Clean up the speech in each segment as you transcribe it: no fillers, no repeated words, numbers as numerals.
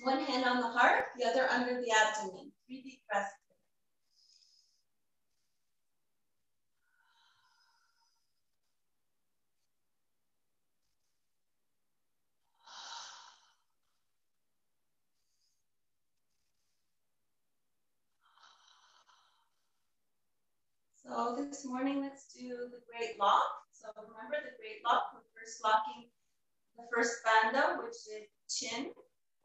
One hand on the heart, the other under the abdomen. 3 deep breaths. So this morning, let's do the great lock. So remember the great lock, we're first locking the first bandha, which is chin,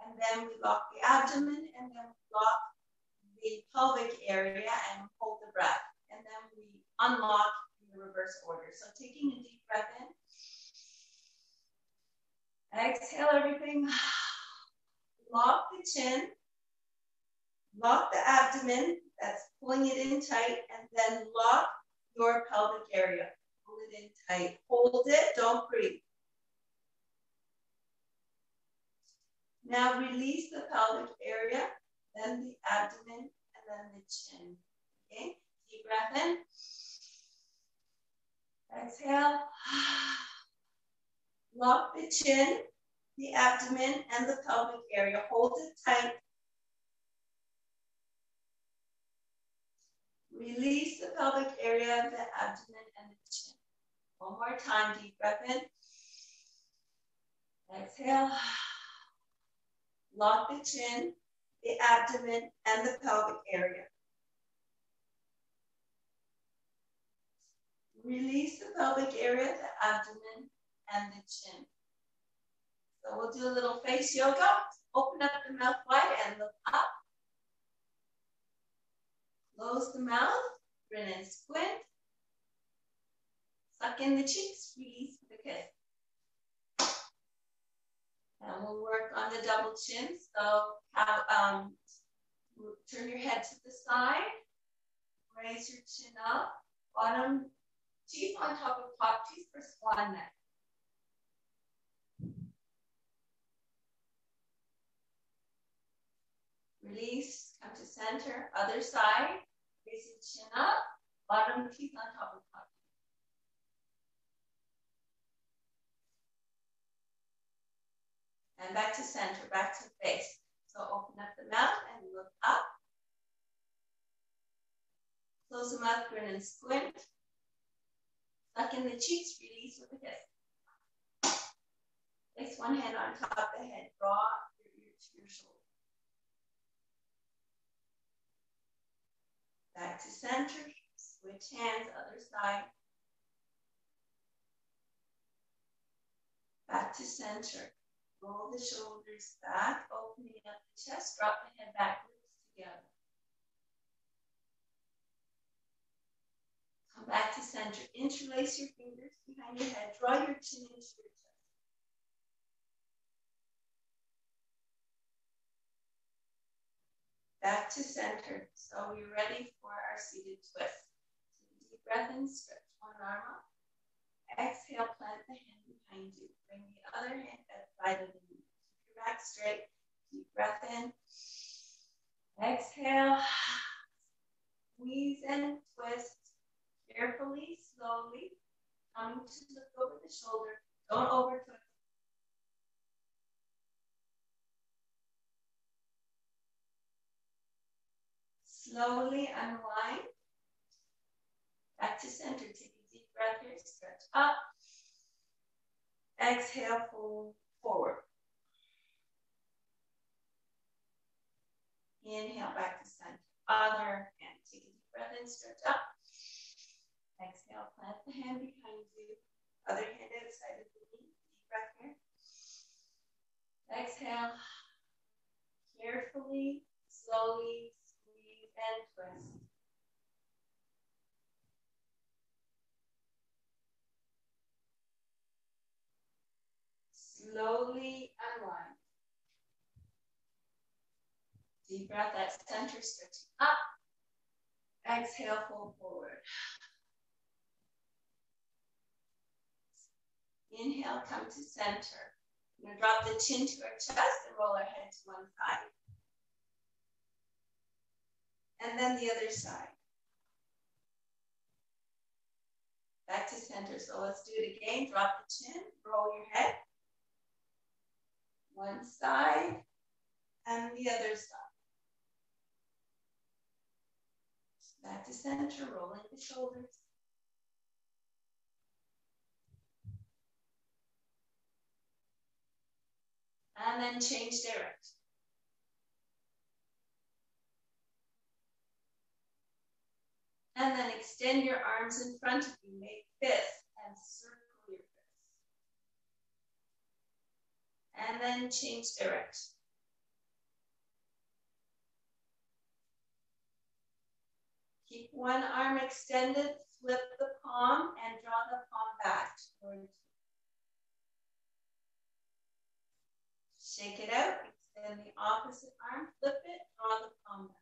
and then we lock the abdomen, and then we lock the pelvic area and hold the breath. And then we unlock in the reverse order. So taking a deep breath in. Exhale everything. Lock the chin. Lock the abdomen. That's pulling it in tight. And then lock your pelvic area. Pull it in tight. Hold it. Don't breathe. Now release the pelvic area, then the abdomen, and then the chin. Okay? Deep breath in. Exhale. Lock the chin, the abdomen, and the pelvic area. Hold it tight. Release the pelvic area, the abdomen, and the chin. One more time. Deep breath in. Exhale. Lock the chin, the abdomen, and the pelvic area. Release the pelvic area, the abdomen, and the chin. So we'll do a little face yoga. Open up the mouth wide and look up. Close the mouth, grin and squint. Suck in the cheeks, release with a kiss. And we'll work on the double chin. So turn your head to the side. Raise your chin up. Bottom teeth on top of top teeth for swan neck. Release, come to center. Other side. Raise your chin up. Bottom teeth on top of top teeth. And back to center, back to face. So open up the mouth and look up. Close the mouth, grin and squint. Suck in the cheeks, release with a kiss. Place one hand on top of the head. Draw your ear to your shoulder. Back to center. Switch hands, other side. Back to center. Roll the shoulders back, opening up the chest, drop the head backwards together. Come back to center. Interlace your fingers behind your head. Draw your chin into your chest. Back to center. So we're ready for our seated twist. So deep breath in, stretch one arm up. Exhale, plant the hand behind you. Bring the other hand at the side of the knee. Keep your back straight. Deep breath in. Exhale. Squeeze and twist. Carefully, slowly. Coming to look over the shoulder. Don't over twist. Slowly unwind. Back to center. Take a deep breath here. Stretch up. Exhale, fold forward. Inhale, back to center. Other hand. Take a deep breath in. Stretch up. Exhale, plant the hand behind you. Other hand outside of the knee. Deep breath here. Exhale. Carefully, slowly squeeze and twist. Slowly unwind. Deep breath at center, stretching up. Exhale, fold forward. Inhale, come to center. We're going to drop the chin to our chest and roll our head to one side. And then the other side. Back to center. So let's do it again. Drop the chin, roll your head. One side, And the other side. Back to center, rolling the shoulders. And then change direction. And then extend your arms in front of you. Make fists and circle your fists. And then change direction. Keep one arm extended, flip the palm, and draw the palm back towards you. Shake it out, extend the opposite arm, flip it, draw the palm back.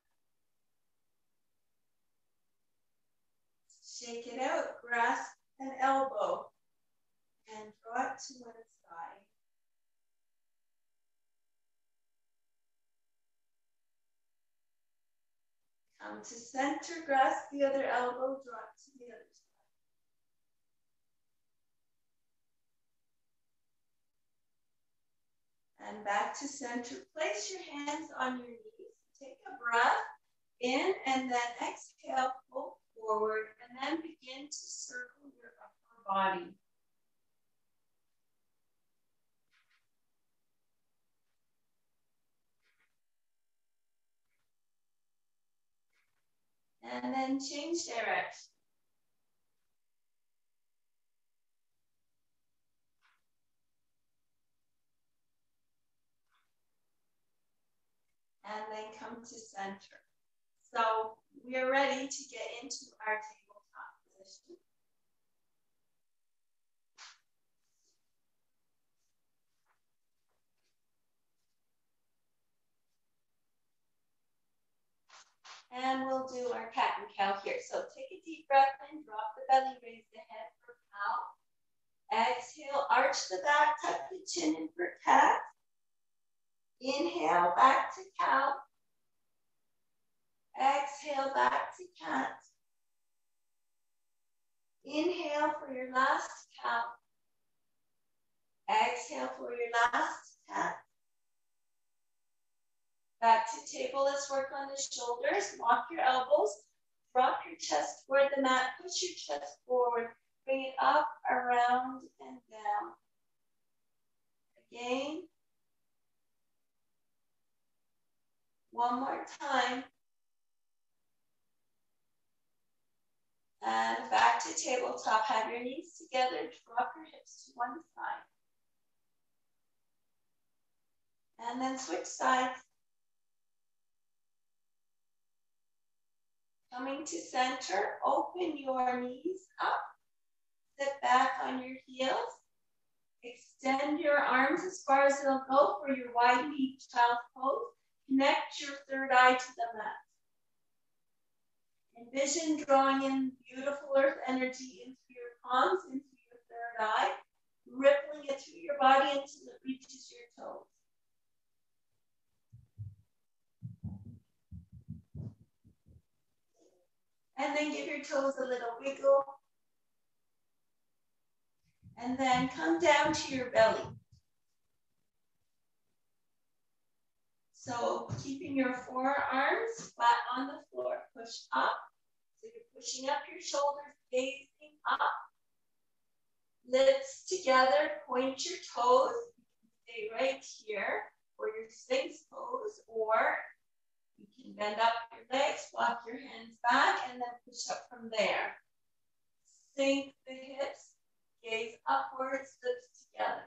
Shake it out, grasp an elbow, and draw it to one side. Come to center, grasp the other elbow, draw it to the other side. And back to center. Place your hands on your knees. Take a breath in and then exhale, pull forward, and then begin to circle your upper body. And then change direction. And then come to center. So we are ready to get into our tabletop position. And we'll do our cat and cow here. So take a deep breath in, drop the belly, raise the head for cow. Exhale, arch the back, tuck the chin in for cat. Inhale, back to cow. Exhale, back to cat. Inhale for your last cow. Exhale for your last cat. Back to table, let's work on the shoulders. Lock your elbows, drop your chest toward the mat, push your chest forward, bring it up, around, and down. Again. One more time. And back to tabletop. Have your knees together, drop your hips to one side. And then switch sides. Coming to center, open your knees up. Sit back on your heels. Extend your arms as far as they'll go for your wide knee child pose. Connect your third eye to the mat. Envision drawing in beautiful earth energy into your palms, into your third eye, rippling it through your body until it reaches your toes. And then give your toes a little wiggle. And then come down to your belly. So keeping your forearms flat on the floor, push up. So you're pushing up your shoulders, gazing up. Lips together, point your toes. You can stay right here for your Sphinx pose, or you can bend up your legs, walk your hands back, and then push up from there. Sink the hips, gaze upwards, lips together.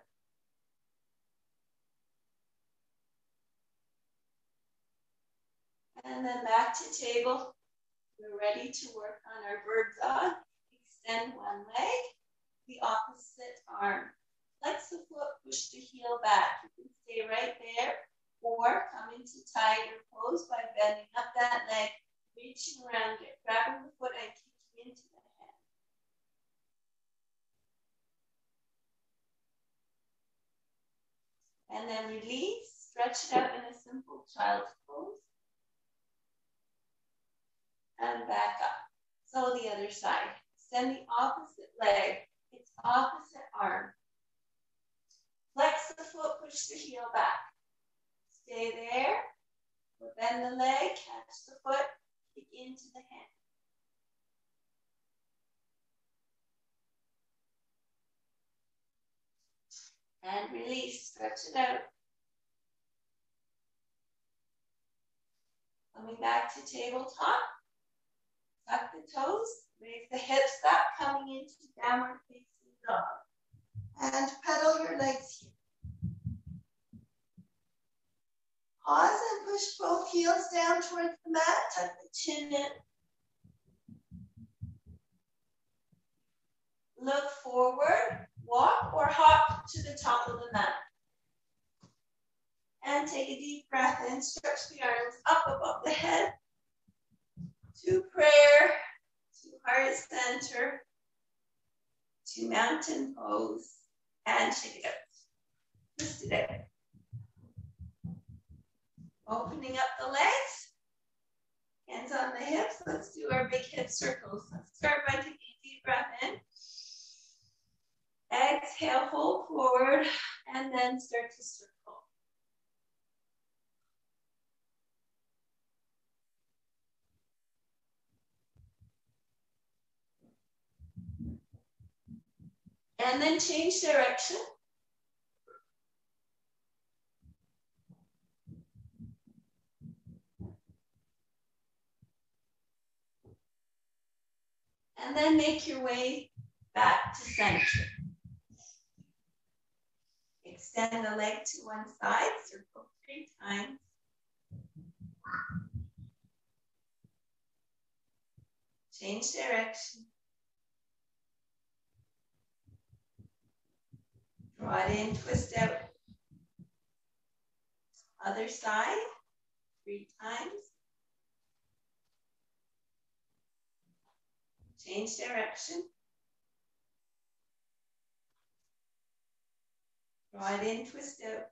And then back to table. We're ready to work on our bird dog. Extend one leg, the opposite arm. Flex the foot, push the heel back. You can stay right there, or come into tiger pose by bending up that leg, reaching around it, grabbing the foot and kicking into the hand. And then release, stretch it out in a simple child's pose. And back up. So the other side. Extend the opposite leg, its opposite arm. Flex the foot, push the heel back. Stay there. We'll bend the leg, catch the foot, kick into the hand. And release, stretch it out. Coming back to tabletop. Tuck the toes, raise the hips up, coming into downward facing dog. And pedal your legs here. Pause and push both heels down towards the mat, tuck the chin in. Look forward, walk or hop to the top of the mat. And take a deep breath in, stretch the arms up above the head. To prayer, to heart center, to mountain pose, and shake it out. Twist it out. Opening up the legs, hands on the hips. Let's do our big hip circles. Let's start by taking a deep breath in. Exhale, hold forward, and then start to circle. And then change direction. And then make your way back to center. Extend the leg to one side, circle 3 times. Change direction. Draw it in, twist out. Other side, 3 times. Change direction. Draw it in, twist out.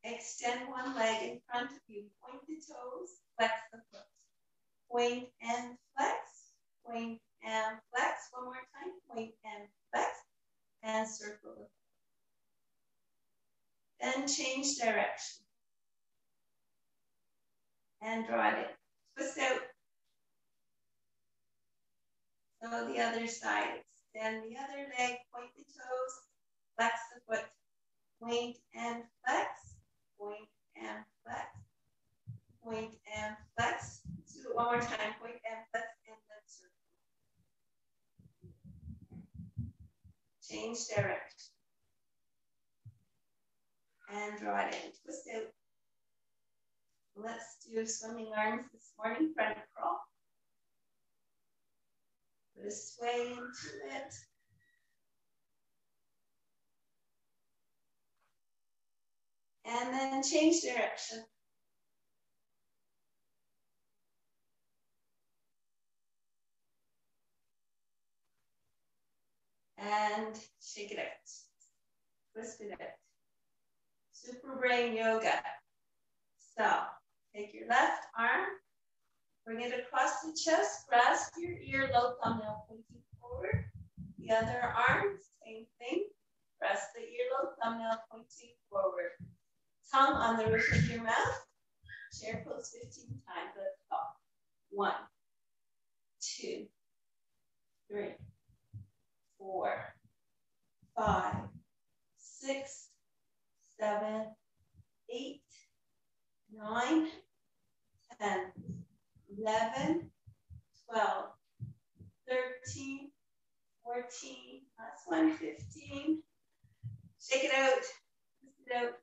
Extend one leg in front of you. Point the toes, flex the foot. Point and flex, point and flex. One more time, point and flex, and circle the foot. Then change direction. And draw it in. Twist out. So the other side. Extend the other leg, point the toes, flex the foot. Point and flex, point and flex, point and flex. Let's do it one more time. Point and flex, and then circle. Change direction. And draw it in. Twist out. Let's do swimming arms this morning. Front crawl. Put a sway into it. And then change direction. And shake it out. Twist it out. Super Brain Yoga. So, take your left arm, bring it across the chest, grasp your earlobe, thumbnail pointing forward. The other arm, same thing. Press the earlobe, thumbnail pointing forward. Tongue on the roof of your mouth. Chair pose 15 times. Let's go. 1, 2, 3, 4, 5, 6, 7, 8, 9, 10, 11, 12, 13, 14, last one, 15. Shake it out. Twist it out.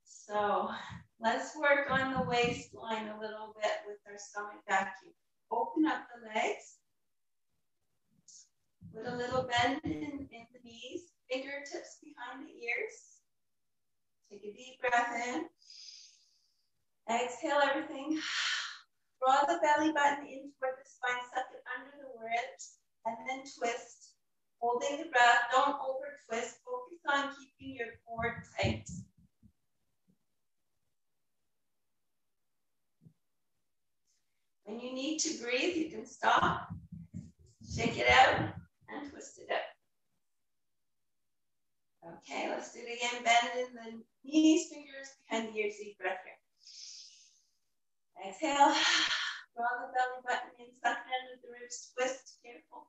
So let's work on the waistline a little bit with our stomach vacuum. Open up the legs. Put a little bend in the knees, fingertips behind the ears. Take a deep breath in. Exhale everything. Draw the belly button in toward the spine, suck it under the ribs, and then twist. Holding the breath, don't over twist. Focus on keeping your core tight. When you need to breathe, you can stop, shake it out, and twist it out. Okay, let's do it again. Bend in the knees, fingers behind the ears. Deep breath here. Exhale. Draw the belly button in, suck it under the ribs, twist, careful.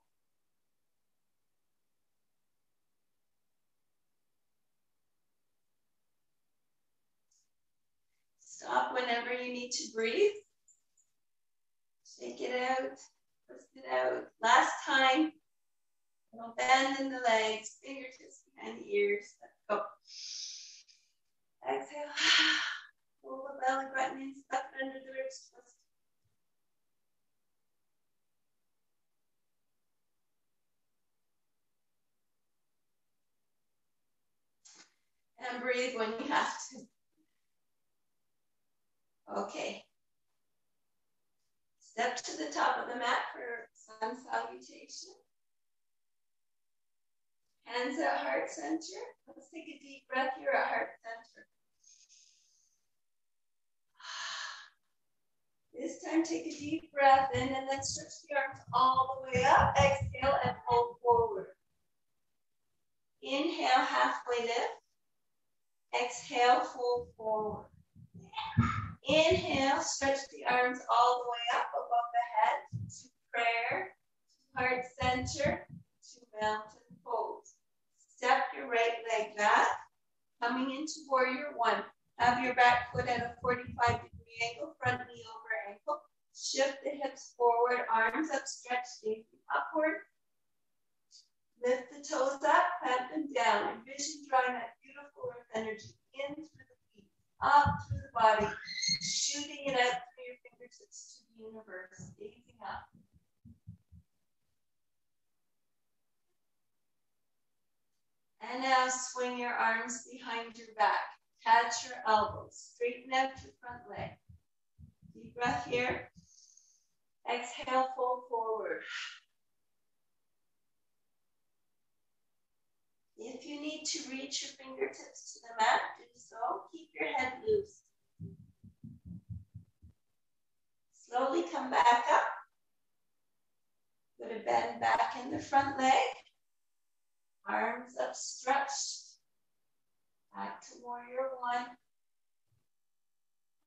Stop whenever you need to breathe. Shake it out, twist it out. Last time. Little bend in the legs, fingertips behind the ears. Let's go. Exhale. Pull the belly button in, suck it under the ribs, twist. And breathe when you have to. Okay. Step to the top of the mat for sun salutation. Hands at heart center. Let's take a deep breath here at heart center. This time, take a deep breath in and then stretch the arms all the way up. Exhale and pull forward. Inhale, halfway lift. Exhale, fold forward. Inhale, stretch the arms all the way up above the head to prayer, to heart center, to mountain pose. Step your right leg back, coming into warrior one. Have your back foot at a 45-degree angle, front knee over ankle. Shift the hips forward, arms up, stretch, gazing upward. Lift the toes up, clamp them down. Envision drawing that beautiful earth energy in through the feet, up through the body, shooting it out through your fingertips to the universe, gazing up. And now swing your arms behind your back. Catch your elbows. Straighten out your front leg. Deep breath here. Exhale, fold forward. If you need to reach your fingertips to the mat, do so. Keep your head loose. Slowly come back up. Put a bend back in the front leg. Arms up, stretched. Back to warrior one.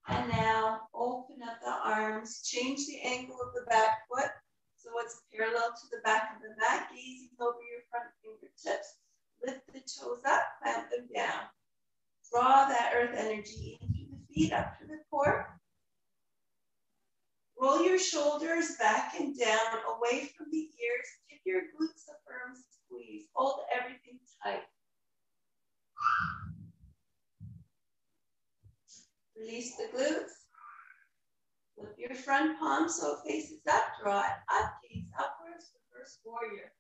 And now open up the arms. Change the angle of the back foot so it's parallel to the back of the mat. Gazing over your front fingertips. Lift the toes up, clamp them down. Draw that earth energy in through the feet, up to the core. Roll your shoulders back and down, away from the ears. Give your glutes a firm squeeze. Hold everything tight. Release the glutes. Flip your front palm so it faces up. Draw it up, gaze upwards for first warrior.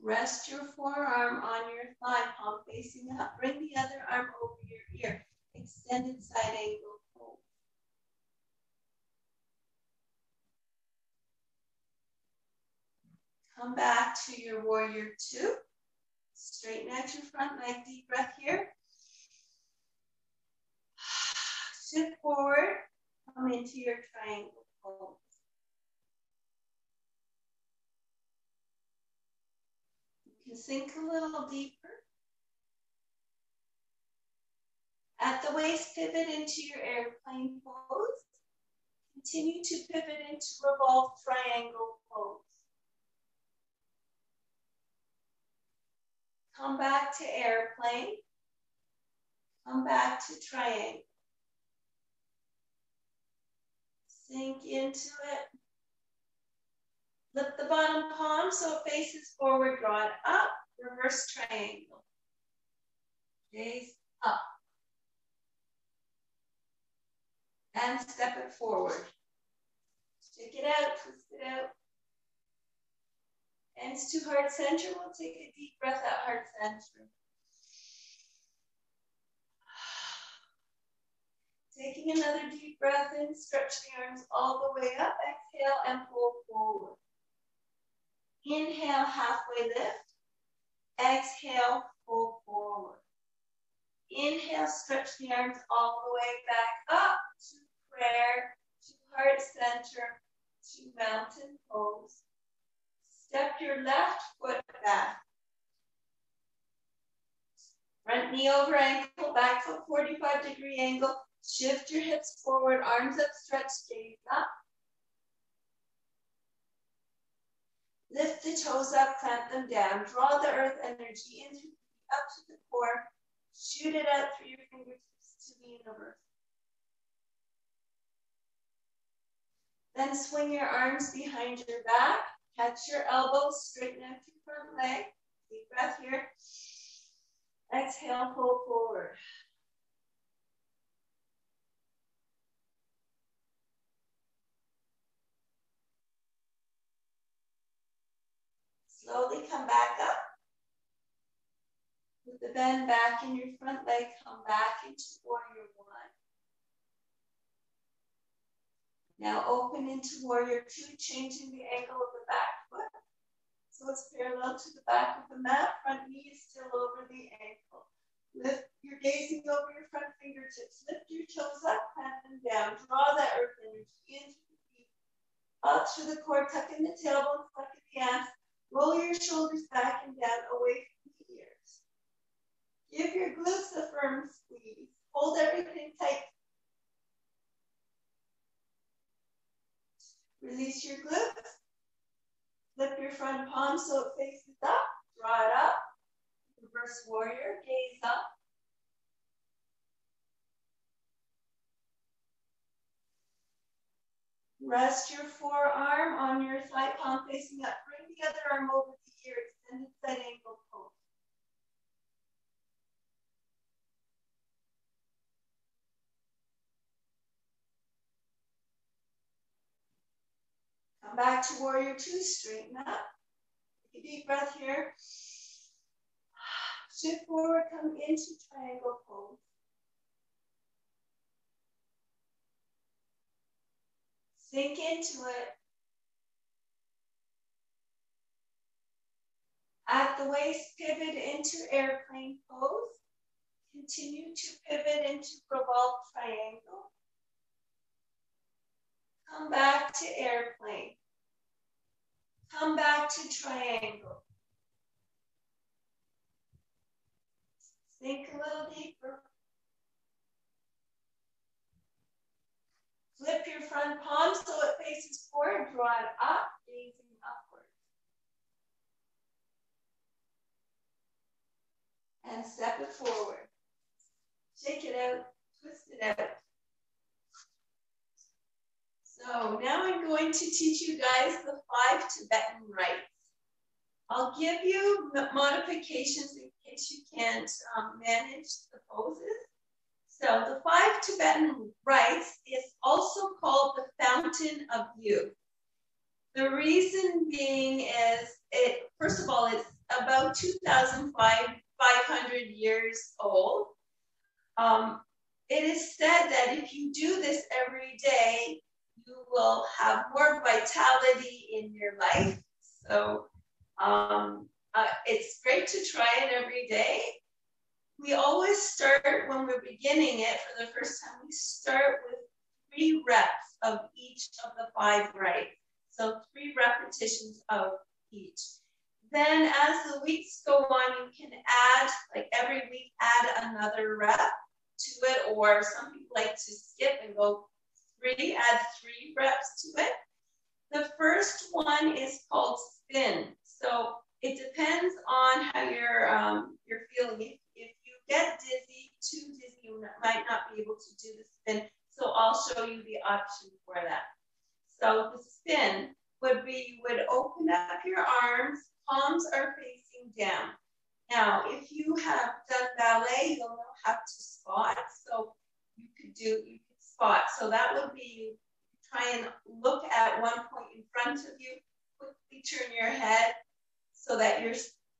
Rest your forearm on your thigh, palm facing up. Bring the other arm over your ear. Extended side angle pose. Come back to your warrior two. Straighten out your front leg. Deep breath here. Shift forward. Come into your triangle pose. You can sink a little deeper. At the waist, pivot into your airplane pose. Continue to pivot into revolve triangle pose. Come back to airplane. Come back to triangle. Sink into it. Lift the bottom palm so it faces forward. Draw it up. Reverse triangle. Gaze up. And step it forward. Shake it out, twist it out. Hands to heart center. We'll take a deep breath at heart center. Taking another deep breath in, stretch the arms all the way up. Exhale and pull forward. Inhale, halfway lift. Exhale, pull forward. Inhale, stretch the arms all the way back up to prayer, to heart center, to mountain pose. Step your left foot that. Front knee over ankle, back foot 45-degree angle. Shift your hips forward, arms up, stretch, gaze up. Lift the toes up, clamp them down. Draw the earth energy in up to the core. Shoot it out through your fingertips to the universe. Then swing your arms behind your back. Catch your elbows, straighten out your front leg. Deep breath here. Exhale, pull forward. Slowly come back up. With the bend back in your front leg, come back into warrior one. Now open into warrior two, changing the angle of the back foot. So it's parallel to the back of the mat, front knee is still over the ankle. Lift, you're gazing over your front fingertips. Lift your toes up, clamp them down. Draw that earth energy into the feet. Up through the core, tuck in the tailbone, tuck in the ass. Roll your shoulders back and down, away from the ears. Give your glutes a firm squeeze. Hold everything tight. Release your glutes. Flip your front palm so it faces up. Draw it up. Reverse warrior, gaze up. Rest your forearm on your thigh palm facing up. Bring the other arm over the ear, extended side angle pose. Come back to warrior two, straighten up. Take a deep breath here. Shift forward, come into triangle pose. Sink into it. At the waist, pivot into airplane pose. Continue to pivot into revolved triangle. Come back to airplane. Come back to triangle. Sink a little deeper. Flip your front palm so it faces forward. Draw it up, gazing upward. And step it forward. Shake it out, twist it out. So now I'm going to teach you guys the 5 Tibetan rites. I'll give you modifications in case you can't manage the poses. So the 5 Tibetan rites is also called the Fountain of Youth. The reason being is, first of all, it's about 2,500 years old. It is said that if you do this every day, you will have more vitality in your life. So it's great to try it every day. We always start, when we're beginning it for the first time, we start with 3 reps of each of the 5 rites. So 3 repetitions of each. Then as the weeks go on, you can add, like every week, add another rep to it, or some people like to skip and go 3, add 3 reps to it. The first one is called spin. So it depends on how you're feeling. If you get dizzy, too dizzy, you might not be able to do the spin. So I'll show you the option for that. So the spin would be, you would open up your arms, palms are facing down. Now, if you have done ballet, you'll know how to spot. So you could spot. So that would be, you try and look at one point in front of you, quickly turn your head so that you're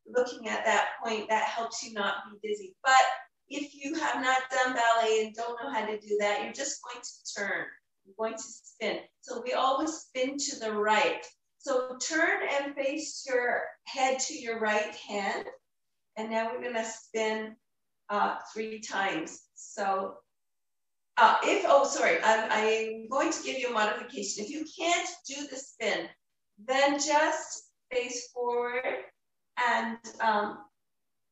looking at that point. That helps you not be dizzy. But if you have not done ballet and don't know how to do that, you're just going to turn. You're going to spin. So we always spin to the right. So turn and face your head to your right hand. And now we're going to spin 3 times. So I'm going to give you a modification. If you can't do the spin, then just face forward and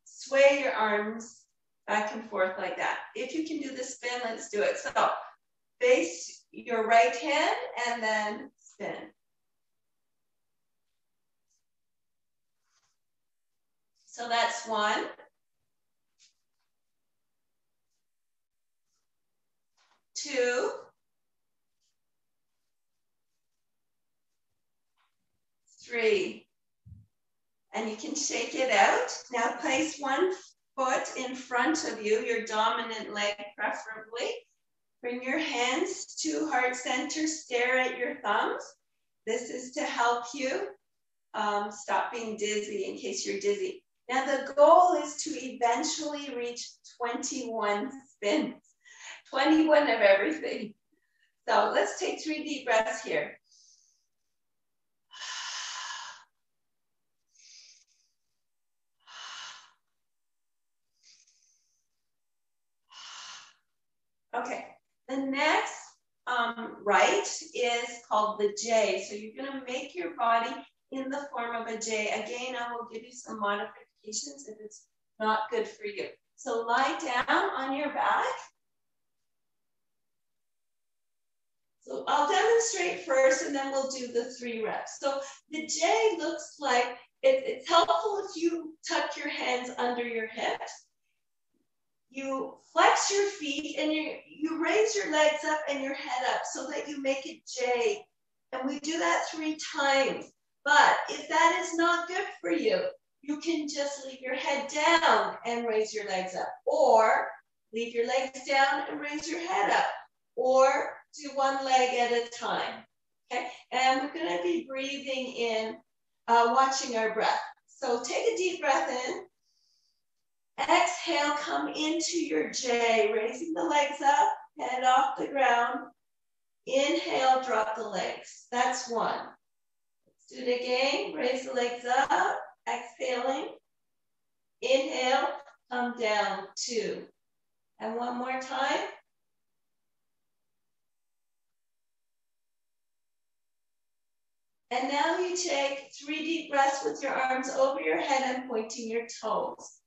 sway your arms back and forth like that. If you can do the spin, let's do it. So face your right hand and then spin. So that's 1. 2. 3. And you can shake it out. Now place one foot in front of you, your dominant leg preferably. Bring your hands to heart center, stare at your thumbs. This is to help you stop being dizzy in case you're dizzy. Now the goal is to eventually reach 21 spins, 21 of everything. So let's take 3 deep breaths here. Okay, the next right is called the J. So you're gonna make your body in the form of a J. Again, I will give you some modifications if it's not good for you. So lie down on your back. So I'll demonstrate first and then we'll do the 3 reps. So the J looks like, it's helpful if you tuck your hands under your hips. You flex your feet and you raise your legs up and your head up so that you make a J. And we do that 3 times. But if that is not good for you, you can just leave your head down and raise your legs up. Or leave your legs down and raise your head up. Or do one leg at a time. Okay? And we're going to be breathing in, watching our breath. So take a deep breath in. Exhale, come into your J, raising the legs up, head off the ground. Inhale, drop the legs. That's 1. Let's do it again. Raise the legs up, exhaling. Inhale, come down, 2. And one more time. And now you take 3 deep breaths with your arms over your head and pointing your toes.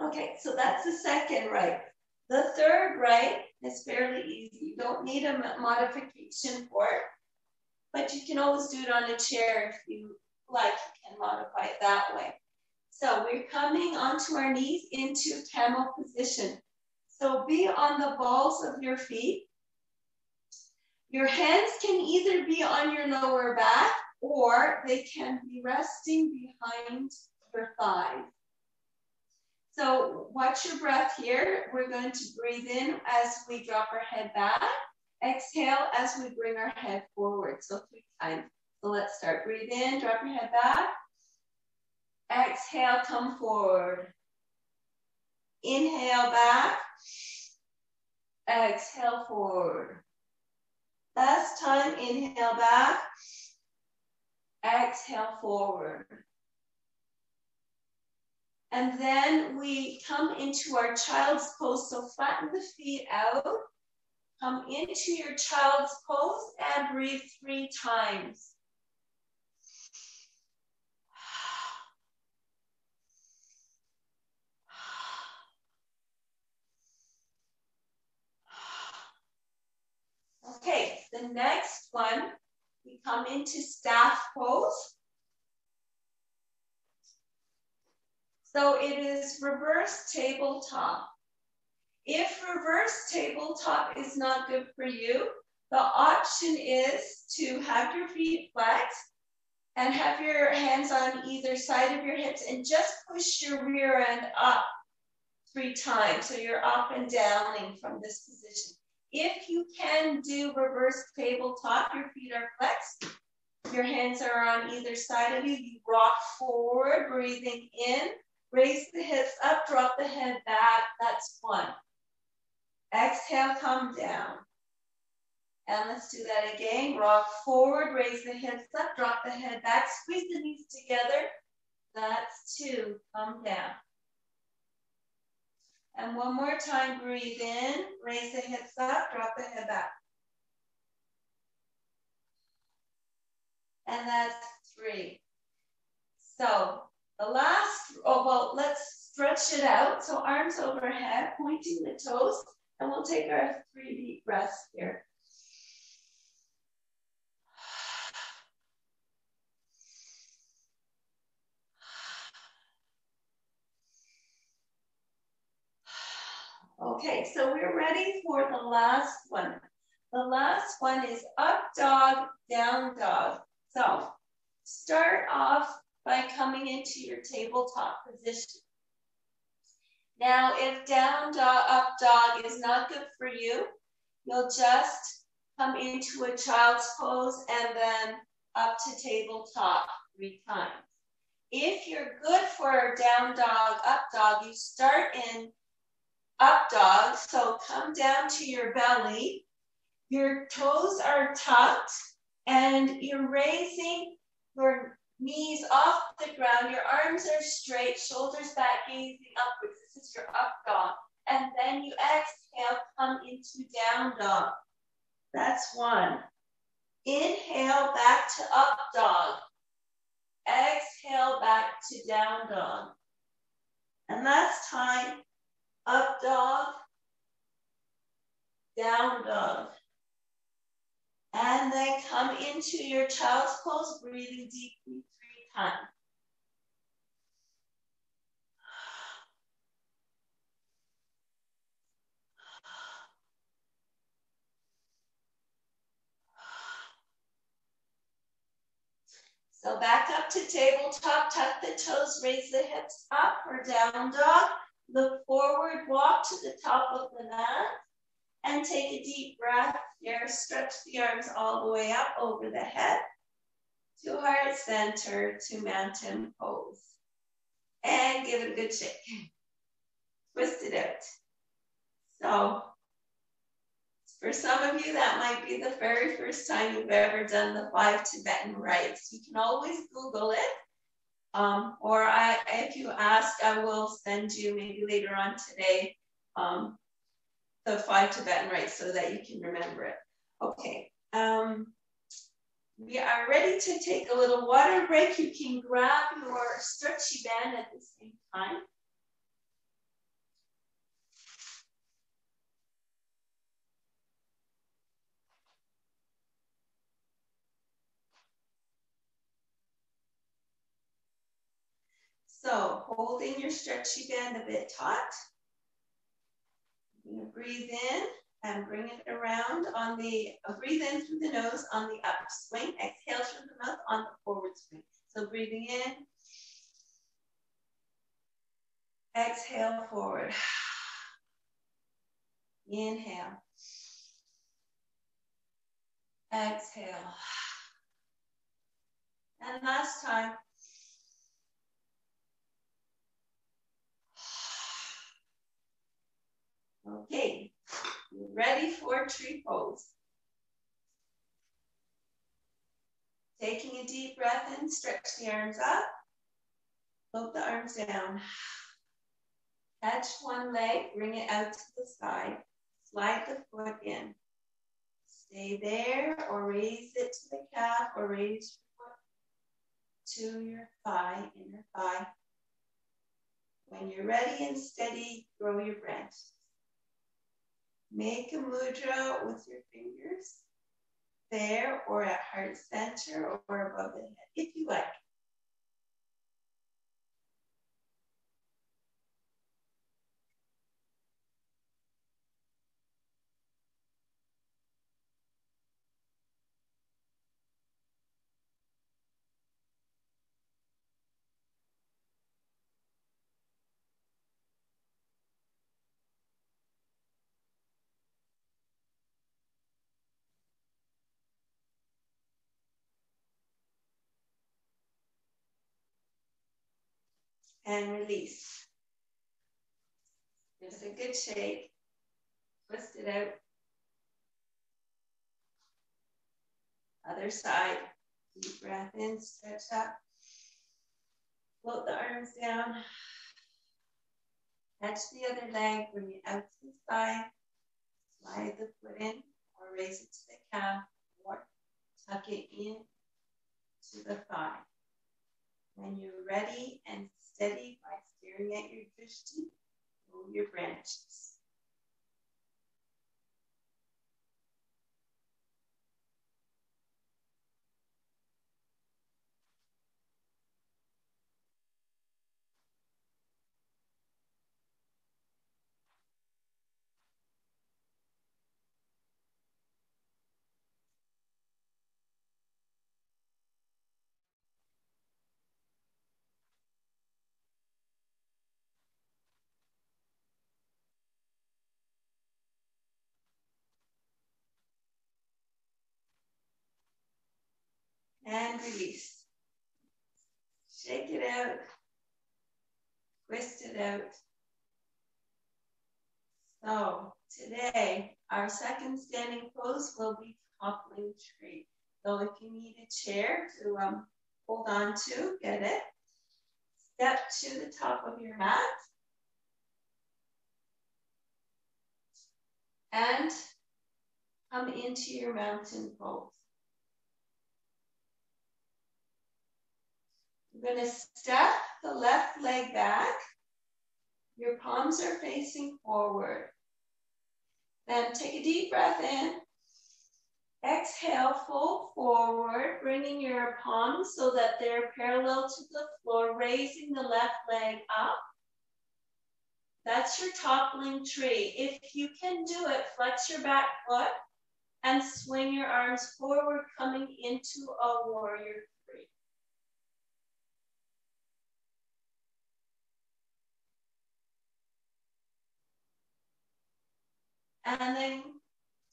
Okay, so that's the second right. The third right is fairly easy. You don't need a modification for it, but you can always do it on a chair if you like. You can modify it that way. So we're coming onto our knees into camel position. So be on the balls of your feet. Your hands can either be on your lower back or they can be resting behind your thighs. So watch your breath here. We're going to breathe in as we drop our head back. Exhale as we bring our head forward. So 3 times. So let's start. Breathe in, drop your head back. Exhale, come forward. Inhale back. Exhale forward. Last time, inhale back. Exhale forward. And then we come into our child's pose. So flatten the feet out. Come into your child's pose and breathe 3 times. Okay, the next one, we come into staff pose. So it is reverse tabletop. If reverse tabletop is not good for you, the option is to have your feet flexed and have your hands on either side of your hips and just push your rear end up 3 times. So you're up and downing from this position. If you can do reverse tabletop, your feet are flexed. Your hands are on either side of you. You rock forward, breathing in. Raise the hips up, drop the head back. That's 1. Exhale, come down. And let's do that again. Rock forward, raise the hips up, drop the head back, squeeze the knees together. That's 2. Come down. And one more time, breathe in, raise the hips up, drop the head back. And that's 3. So the last, let's stretch it out. So arms overhead, pointing the toes, and we'll take our 3 deep breaths here. Okay, so we're ready for the last one. The last one is up dog, down dog. So start off by coming into your tabletop position. Now, if down dog, up dog is not good for you, you'll just come into a child's pose and then up to tabletop 3 times. If you're good for down dog, up dog, you start in up dog, so come down to your belly. Your toes are tucked and you're raising your knees off the ground. Your arms are straight, shoulders back, gazing upwards. This is your up dog. And then you exhale, come into down dog. That's 1. Inhale back to up dog. Exhale back to down dog. And last time, up dog, down dog. And then come into your child's pose, breathing deeply 3 times. So back up to tabletop, tuck the toes, raise the hips up for down dog. Look forward, walk to the top of the mat, and take a deep breath here. Stretch the arms all the way up over the head to heart center to mountain pose. And give it a good shake. Twist it out. So for some of you, that might be the very first time you've ever done the 5 Tibetan rites. You can always Google it. Or if you ask, I will send you maybe later on today the 5 Tibetan rites so that you can remember it. Okay. We are ready to take a little water break. You can grab your stretchy band at the same time. So holding your stretchy band a bit taut. You're going to breathe in and bring it around on the, breathe in through the nose on the upswing, exhale through the mouth on the forward swing. So breathing in, exhale forward. Inhale. Exhale. And last time. Okay, you're ready for tree pose. Taking a deep breath in, stretch the arms up, float the arms down. Catch one leg, bring it out to the side, slide the foot in. Stay there or raise it to the calf or raise your foot to your thigh, inner thigh. When you're ready and steady, grow your branches. Make a mudra with your fingers there or at heart center or above the head, if you like. And release. Give it a good shake. Twist it out. Other side. Deep breath in, stretch up. Float the arms down. Catch the other leg, bring it out to the side, slide the foot in, or raise it to the calf, or tuck it in to the thigh. When you're ready and steady by staring at your drishti, move your branches. And release. Shake it out. Twist it out. So today, our second standing pose will be toppling tree. So if you need a chair to hold on to, get it. Step to the top of your mat. And come into your mountain pose. You're going to step the left leg back. Your palms are facing forward. Then take a deep breath in. Exhale, fold forward, bringing your palms so that they're parallel to the floor, raising the left leg up. That's your toppling tree. If you can do it, flex your back foot and swing your arms forward, coming into a warrior three. And then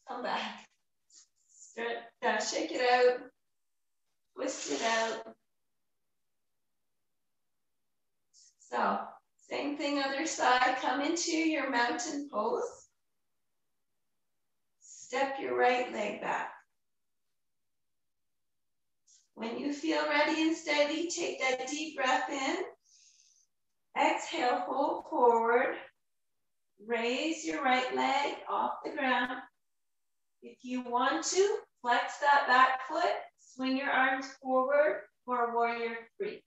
come back. Shake it out. Twist it out. So, same thing other side. Come into your mountain pose. Step your right leg back. When you feel ready and steady, take that deep breath in. Exhale, fold forward. Raise your right leg off the ground. If you want to, flex that back foot, swing your arms forward for warrior three.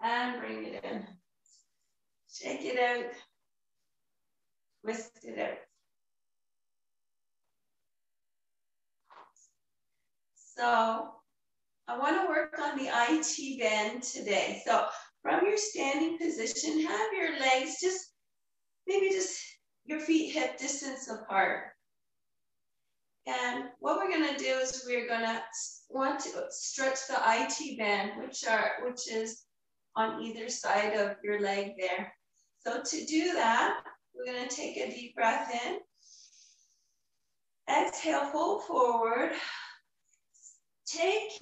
And bring it in. Shake it out. Twist it out. So I want to work on the IT bend today. So from your standing position, have your legs maybe just your feet hip distance apart. And what we're going to do is we're going to want to stretch the IT band, which is on either side of your leg there. So to do that, we're going to take a deep breath in. Exhale, fold forward. Take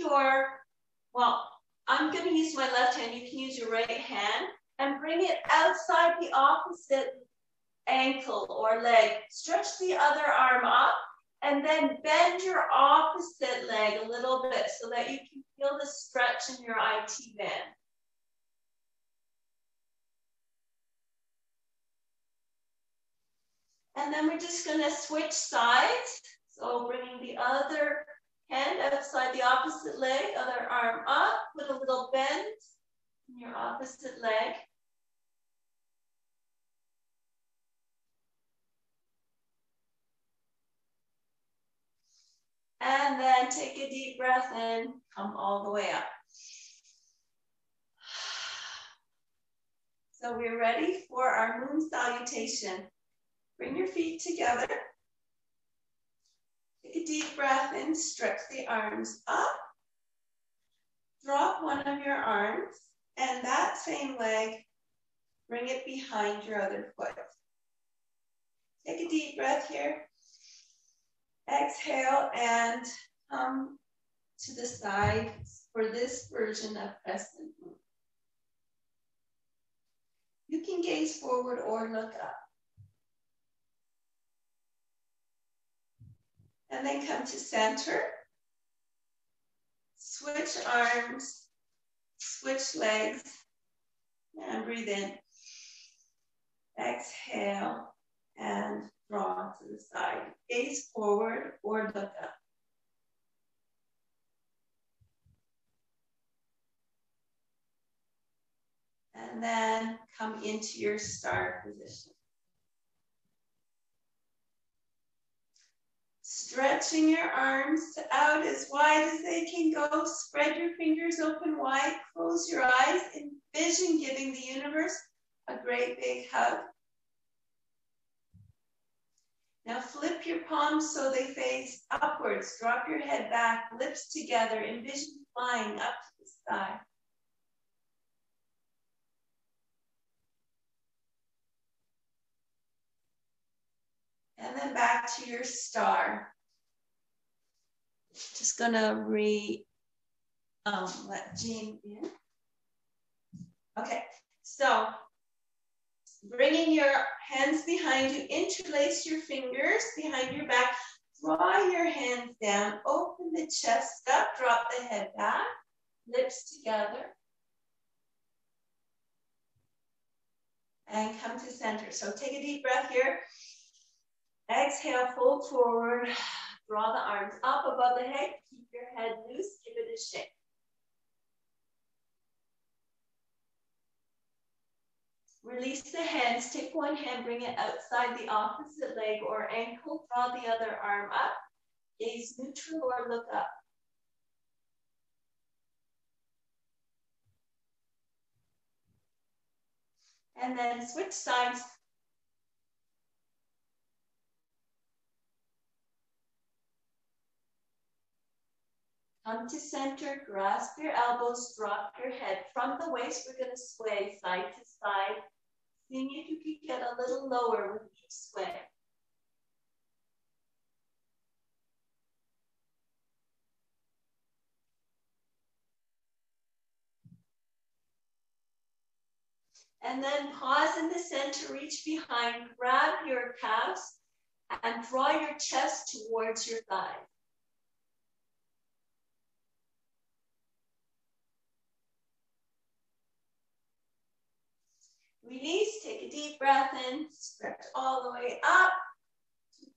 I'm going to use my left hand. You can use your right hand and bring it outside the opposite ankle or leg. Stretch the other arm up and then bend your opposite leg a little bit so that you can feel the stretch in your IT band. And then we're just going to switch sides. So bringing the other hand outside the opposite leg, other arm up, put a little bend in your opposite leg. And then take a deep breath in, come all the way up. So we're ready for our moon salutation. Bring your feet together. Take a deep breath in, stretch the arms up. Drop one of your arms, and that same leg, bring it behind your other foot. Take a deep breath here. Exhale and come to the side for this version of crescent moon. You can gaze forward or look up. And then come to center. Switch arms, switch legs, and breathe in. Exhale and draw to the side. Gaze forward or look up. And then come into your star position. Stretching your arms out as wide as they can go. Spread your fingers open wide. Close your eyes. Envision giving the universe a great big hug. Now flip your palms so they face upwards. Drop your head back, lips together. Envision flying up to the sky. And then back to your star. Just gonna let Jean in. Okay, so bringing your hands behind you, interlace your fingers behind your back, draw your hands down, open the chest up, drop the head back, lips together, and come to center. So take a deep breath here. Exhale, fold forward, draw the arms up above the head, keep your head loose, give it a shake. Release the hands, take one hand, bring it outside the opposite leg or ankle, draw the other arm up, gaze neutral or look up. And then switch sides. Come to center, grasp your elbows, drop your head. From the waist, we're going to sway side to side. Seeing if you can get a little lower with each sway. And then pause in the center, reach behind, grab your calves, and draw your chest towards your thighs. Release, take a deep breath in, stretch all the way up.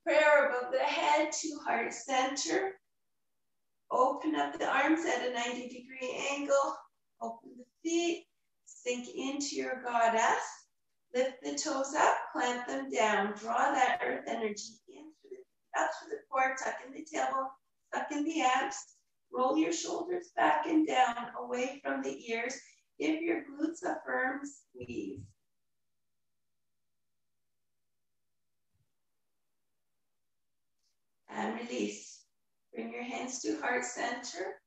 Prayer above the head to heart center. Open up the arms at a 90-degree angle. Open the feet, sink into your goddess. Lift the toes up, clamp them down. Draw that earth energy in up through the core, tuck in the tailbone, tuck in the abs. Roll your shoulders back and down, away from the ears. Give your glutes a firm squeeze. And release. Bring your hands to heart center,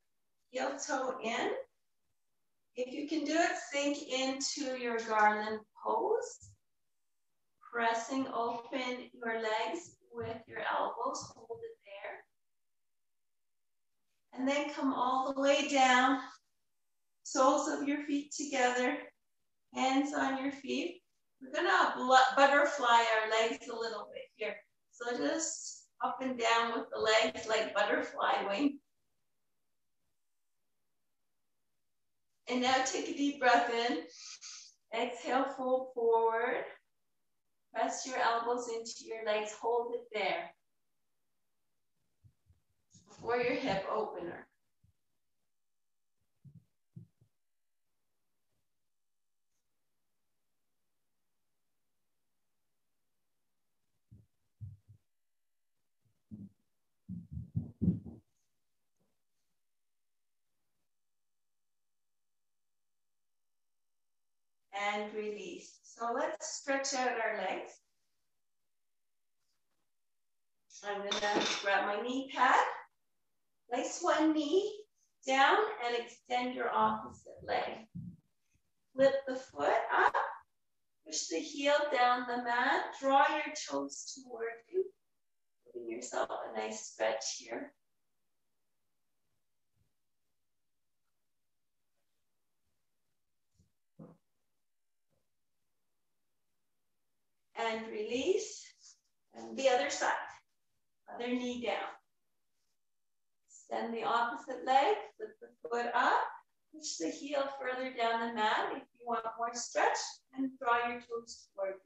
heel toe in. If you can do it, sink into your garland pose. Pressing open your legs with your elbows, hold it there. And then come all the way down, soles of your feet together, hands on your feet. We're gonna butterfly our legs a little bit here. So just up and down with the legs like butterfly wing. And now take a deep breath in. Exhale, fold forward. Press your elbows into your legs, hold it there. For your hip opener. And release. So let's stretch out our legs. I'm gonna grab my knee pad. Place one knee down and extend your opposite leg. Flip the foot up. Push the heel down the mat. Draw your toes toward you. Giving yourself a nice stretch here. And release. And the other side. Other knee down. Extend the opposite leg, flip the foot up, push the heel further down the mat if you want more stretch, and draw your toes toward you.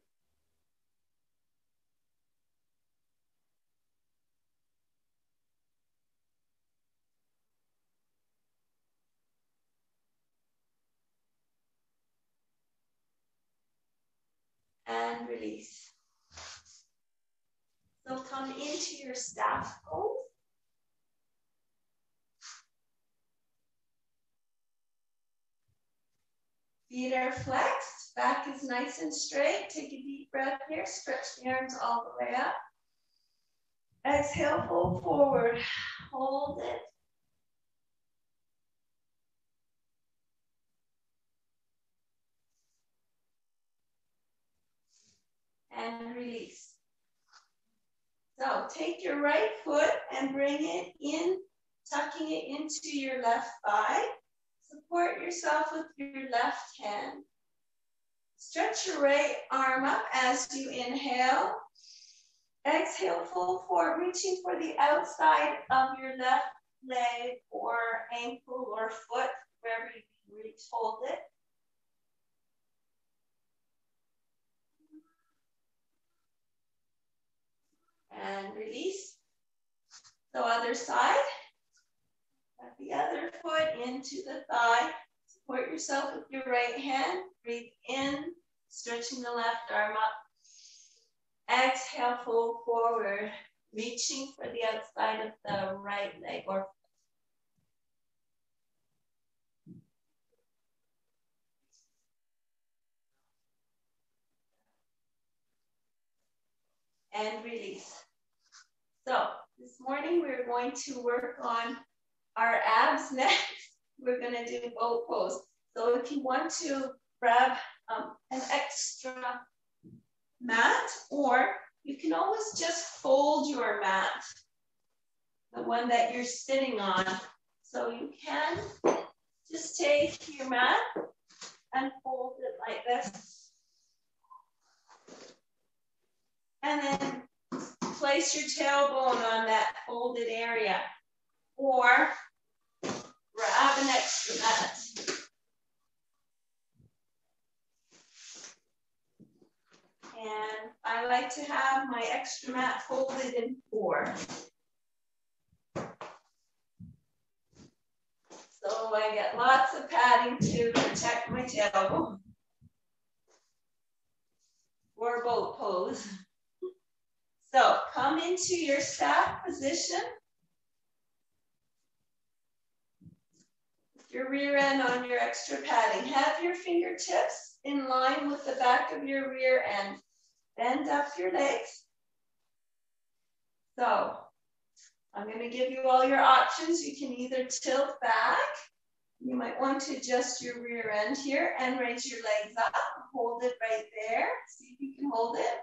And release. So come into your staff pose. Feet are flexed, back is nice and straight. Take a deep breath here, stretch the arms all the way up. Exhale, fold forward, hold it. And release. So take your right foot and bring it in, tucking it into your left thigh. Support yourself with your left hand. Stretch your right arm up as you inhale. Exhale, fold forward, reaching for the outside of your left leg or ankle or foot, wherever you can reach, hold it. And release. So other side. Put the other foot into the thigh. Support yourself with your right hand. Breathe in, stretching the left arm up. Exhale, fold forward, reaching for the outside of the right leg or foot. And release. So this morning we're going to work on our abs next. We're going to do boat pose. So if you want to grab an extra mat, or you can always just fold your mat, the one that you're sitting on. So you can just take your mat and fold it like this. And then place your tailbone on that folded area, or grab an extra mat. And I like to have my extra mat folded in 4. So I get lots of padding to protect my tailbone. Or boat pose. So come into your staff position. Your rear end on your extra padding. Have your fingertips in line with the back of your rear end. Bend up your legs. So I'm going to give you all your options. You can either tilt back. You might want to adjust your rear end here and raise your legs up. Hold it right there. See if you can hold it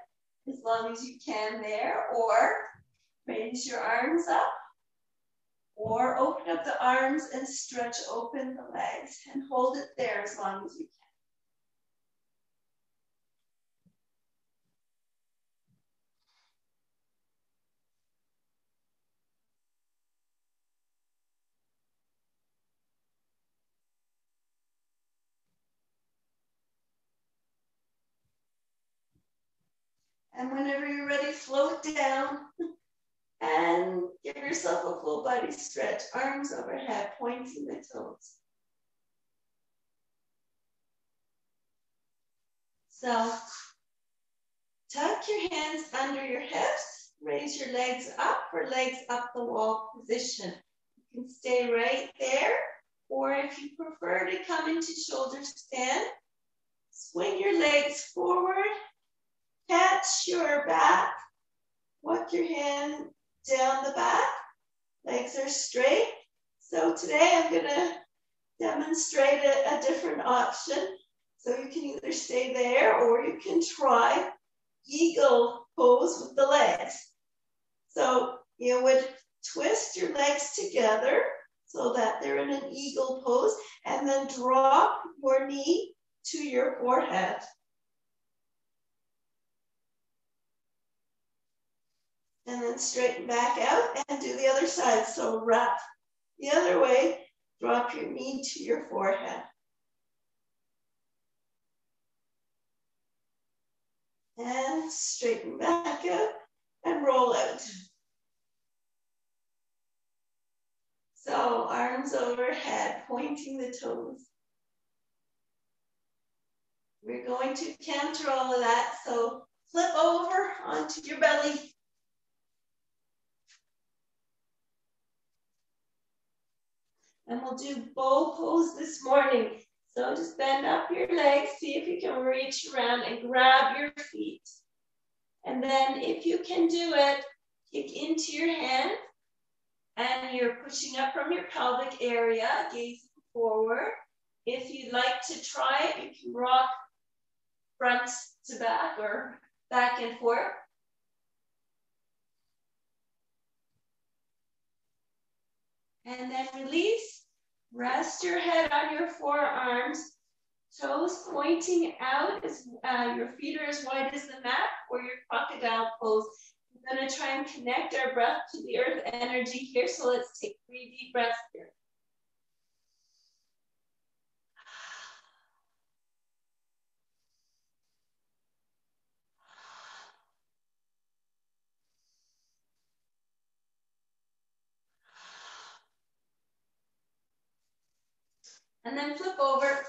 as long as you can there. Or raise your arms up. Or open up the arms and stretch open the legs and hold it there as long as you can. And whenever you're ready, float down and give yourself a full body stretch. Arms overhead, pointing the toes. So tuck your hands under your hips. Raise your legs up for legs up the wall position. You can stay right there, or if you prefer to come into shoulder stand, swing your legs forward, catch your back, walk your hand down the back, legs are straight. So today I'm going to demonstrate a different option. So you can either stay there or you can try eagle pose with the legs. So you would twist your legs together so that they're in an eagle pose, and then drop your knee to your forehead. And then straighten back out and do the other side. So wrap The other way, drop your knee to your forehead. And straighten back up and roll out. So arms overhead, pointing the toes. We're going to counter all of that. So flip over onto your belly. And we'll do bow pose this morning. So just bend up your legs, see if you can reach around and grab your feet. And then if you can do it, kick into your hand and you're pushing up from your pelvic area, gazing forward. If you'd like to try it, you can rock front to back or back and forth. And then release. Rest your head on your forearms, toes pointing out as your feet are as wide as the mat, or your crocodile pose. We're going to try and connect our breath to the earth energy here. So let's take 3 deep breaths here. And then flip over.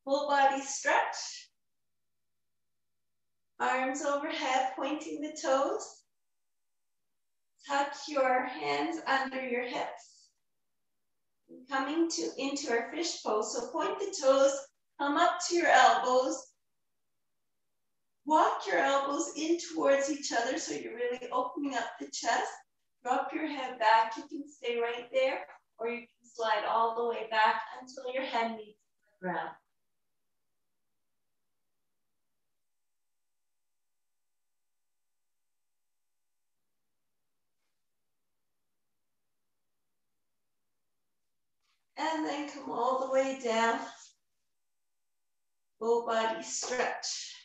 Full body stretch. Arms overhead, pointing the toes. Tuck your hands under your hips. Coming into our fish pose. So point the toes, come up to your elbows. Walk your elbows in towards each other so you're really opening up the chest. Drop your head back. You can stay right there, or you can slide all the way back until your head meets the ground. And then come all the way down. Full body stretch.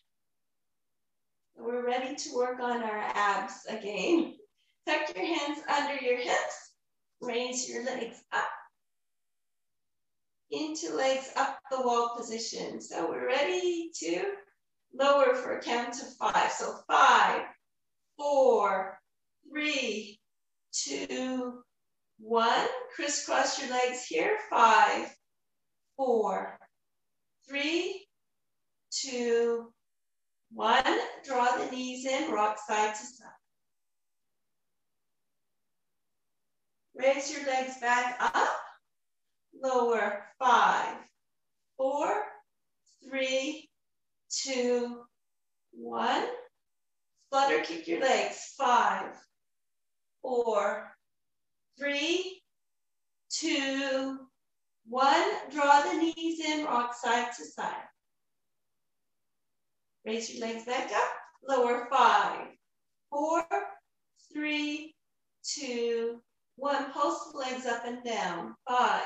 We're ready to work on our abs again. Tuck your hands under your hips. Raise your legs up. Into legs up the wall position. So we're ready to lower for a count of 5. So 5, 4, 3, 2, 1. Crisscross your legs here. 5, 4, 3, 2, 1. Draw the knees in, rock side to side. Raise your legs back up. Lower. 5, 4, 3, 2, 1. Flutter kick your legs. 5, 4, 3, 2, 1. Draw the knees in, rock side to side. Raise your legs back up. Lower. 5, 4, 3, 2, 1. Pulse the legs up and down. 5,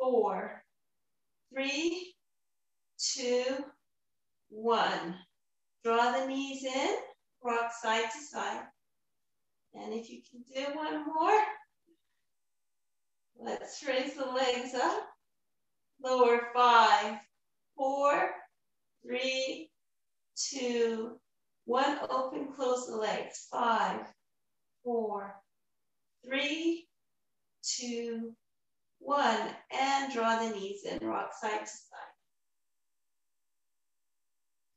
4, 3, 2, 1. Draw the knees in, rock side to side. And if you can do one more, let's raise the legs up. Lower. 5, 4, 3, 2, 1. Open, close the legs. 5, 4, 3, 2, 1. And draw the knees in, rock side to side.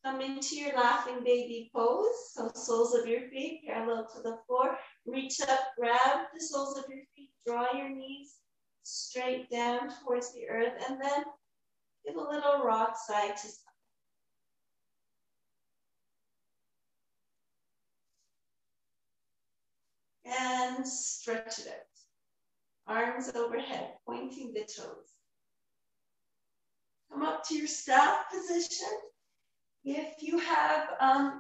Come into your laughing baby pose. So soles of your feet parallel to the floor. Reach up, grab the soles of your feet, draw your knees straight down towards the earth, and then give a little rock side to side. And stretch it out. Arms overhead, pointing the toes. Come up to your staff position. If you have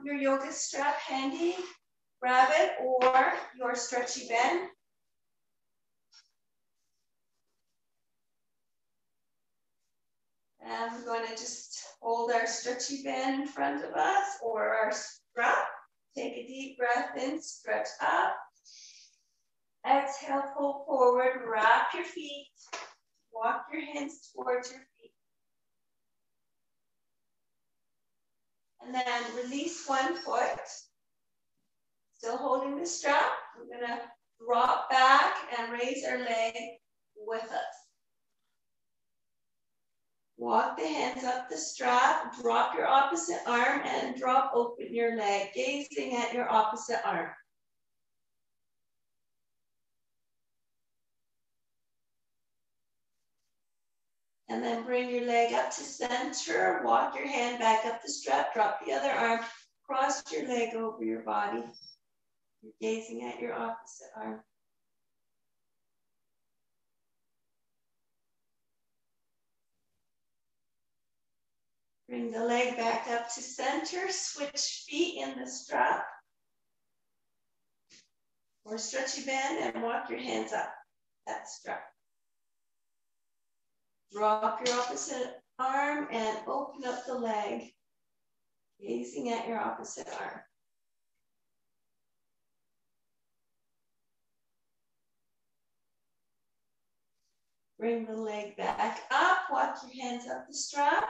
your yoga strap handy, grab it, or your stretchy band. And we're going to just hold our stretchy band in front of us or our strap. Take a deep breath in, stretch up. Exhale, pull forward, wrap your feet, walk your hands towards your feet. And then release one foot. Still holding the strap. We're gonna drop back and raise our leg with us. Walk the hands up the strap, drop your opposite arm and drop open your leg, gazing at your opposite arm. And then bring your leg up to center, walk your hand back up the strap, drop the other arm, cross your leg over your body. You're gazing at your opposite arm. Bring the leg back up to center, switch feet in the strap. Or stretchy bend and walk your hands up that strap. Drop your opposite arm and open up the leg, gazing at your opposite arm. Bring the leg back up, walk your hands up the strap,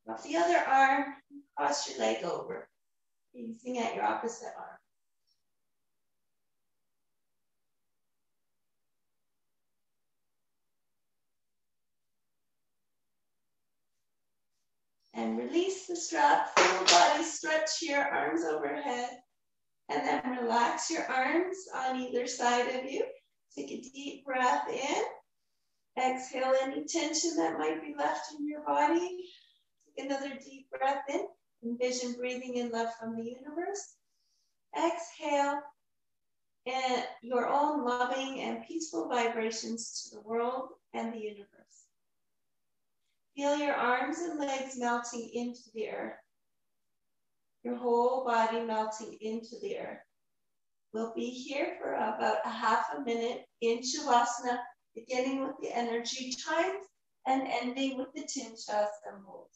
drop the other arm, cross your leg over, gazing at your opposite arm. And release the strap, full body stretch your arms overhead, and then relax your arms on either side of you. Take a deep breath in. Exhale any tension that might be left in your body. Take another deep breath in. Envision breathing in love from the universe. Exhale and your own loving and peaceful vibrations to the world and the universe. Feel your arms and legs melting into the earth. Your whole body melting into the earth. We'll be here for about a half a minute in Shavasana, beginning with the energy chimes and ending with the Timsha symbols.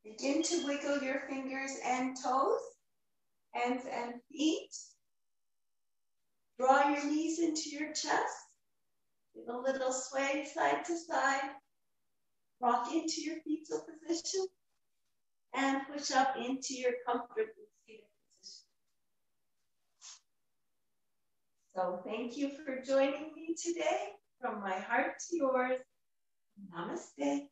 Begin to wiggle your fingers and toes, hands and feet. Draw your knees into your chest. Give a little sway side to side. Rock into your fetal position and push up into your comfortable seated position. So thank you for joining me today. From my heart to yours, namaste.